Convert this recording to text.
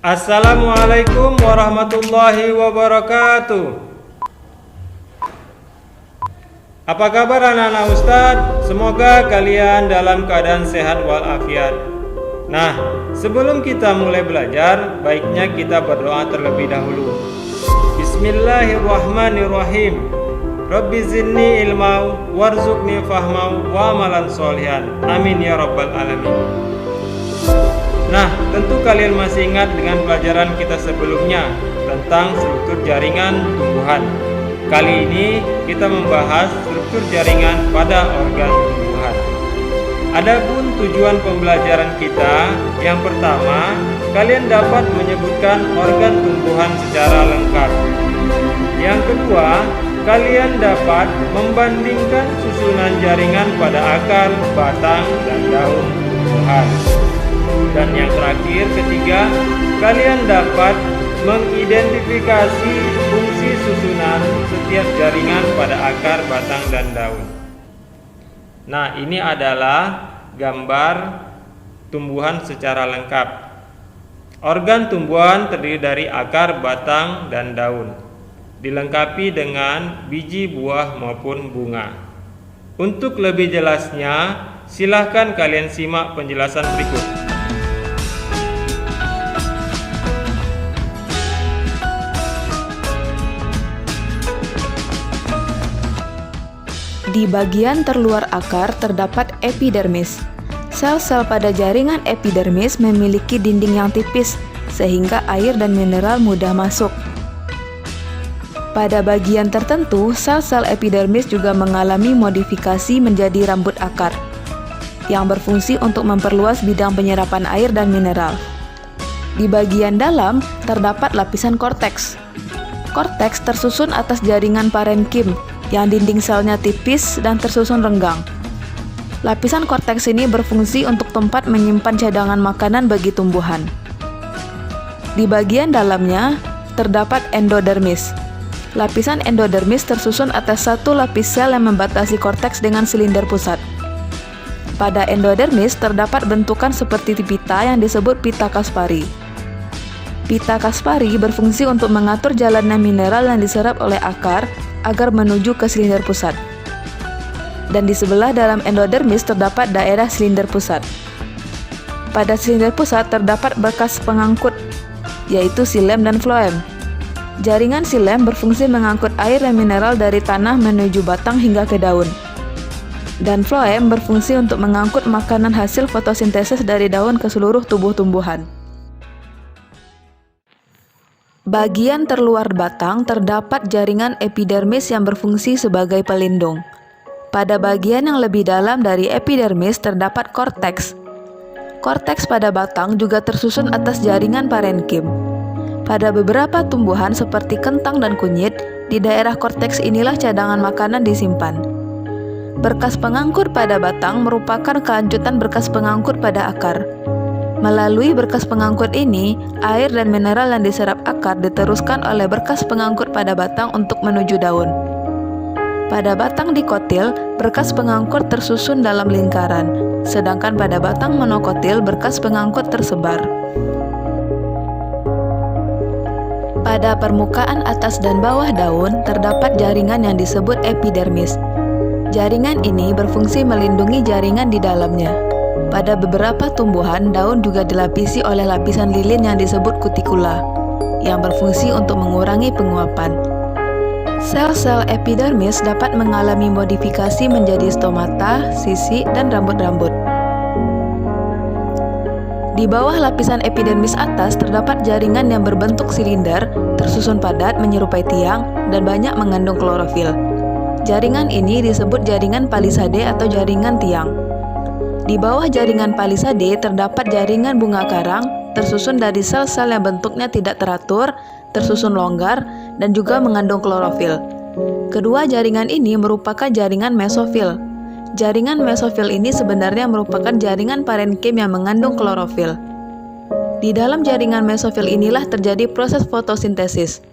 Assalamualaikum warahmatullahi wabarakatuh. Apa kabar anak-anak Ustadz? Semoga kalian dalam keadaan sehat walafiat. Nah, sebelum kita mulai belajar, baiknya kita berdoa terlebih dahulu. Bismillahirrahmanirrahim. Rabbi zidni ilmau warzuqni fahmau wa amalan sholihan. Amin ya rabbal alamin. Nah, tentu kalian masih ingat dengan pelajaran kita sebelumnya tentang struktur jaringan tumbuhan. Kali ini kita membahas struktur jaringan pada organ tumbuhan. Adapun tujuan pembelajaran kita, yang pertama, kalian dapat menyebutkan organ tumbuhan secara lengkap. Yang kedua, kalian dapat membandingkan susunan jaringan pada akar, batang, dan daun tumbuhan. Dan yang terakhir, ketiga, kalian dapat mengidentifikasi fungsi susunan setiap jaringan pada akar, batang, dan daun. Nah, ini adalah gambar tumbuhan secara lengkap. Organ tumbuhan terdiri dari akar, batang, dan daun, dilengkapi dengan biji, buah, maupun bunga. Untuk lebih jelasnya, silahkan kalian simak penjelasan berikut. Di bagian terluar akar terdapat epidermis. Sel-sel pada jaringan epidermis memiliki dinding yang tipis, sehingga air dan mineral mudah masuk. Pada bagian tertentu, sel-sel epidermis juga mengalami modifikasi menjadi rambut akar, yang berfungsi untuk memperluas bidang penyerapan air dan mineral. Di bagian dalam terdapat lapisan korteks. Korteks tersusun atas jaringan parenkim, yang dinding selnya tipis dan tersusun renggang. Lapisan korteks ini berfungsi untuk tempat menyimpan cadangan makanan bagi tumbuhan. Di bagian dalamnya terdapat endodermis. Lapisan endodermis tersusun atas satu lapis sel yang membatasi korteks dengan silinder pusat. Pada endodermis terdapat bentukan seperti pita yang disebut pita Kaspari. Pita Kaspari berfungsi untuk mengatur jalannya mineral yang diserap oleh akar agar menuju ke silinder pusat. Dan di sebelah dalam endodermis terdapat daerah silinder pusat. Pada silinder pusat terdapat bekas pengangkut, yaitu xilem dan floem. Jaringan xilem berfungsi mengangkut air dan mineral dari tanah menuju batang hingga ke daun. Dan floem berfungsi untuk mengangkut makanan hasil fotosintesis dari daun ke seluruh tubuh tumbuhan. Bagian terluar batang terdapat jaringan epidermis yang berfungsi sebagai pelindung. Pada bagian yang lebih dalam dari epidermis terdapat korteks. Korteks pada batang juga tersusun atas jaringan parenkim. Pada beberapa tumbuhan seperti kentang dan kunyit, di daerah korteks inilah cadangan makanan disimpan. Berkas pengangkut pada batang merupakan kelanjutan berkas pengangkut pada akar. Melalui berkas pengangkut ini, air dan mineral yang diserap akar diteruskan oleh berkas pengangkut pada batang untuk menuju daun. Pada batang dikotil, berkas pengangkut tersusun dalam lingkaran, sedangkan pada batang monokotil berkas pengangkut tersebar. Pada permukaan atas dan bawah daun terdapat jaringan yang disebut epidermis. Jaringan ini berfungsi melindungi jaringan di dalamnya. Pada beberapa tumbuhan, daun juga dilapisi oleh lapisan lilin yang disebut kutikula, yang berfungsi untuk mengurangi penguapan. Sel-sel epidermis dapat mengalami modifikasi menjadi stomata, sisik, dan rambut-rambut. Di bawah lapisan epidermis atas terdapat jaringan yang berbentuk silinder, tersusun padat menyerupai tiang, dan banyak mengandung klorofil. Jaringan ini disebut jaringan palisade atau jaringan tiang. Di bawah jaringan palisade terdapat jaringan bunga karang, tersusun dari sel-sel yang bentuknya tidak teratur, tersusun longgar, dan juga mengandung klorofil. Kedua jaringan ini merupakan jaringan mesofil. Jaringan mesofil ini sebenarnya merupakan jaringan parenkim yang mengandung klorofil. Di dalam jaringan mesofil inilah terjadi proses fotosintesis.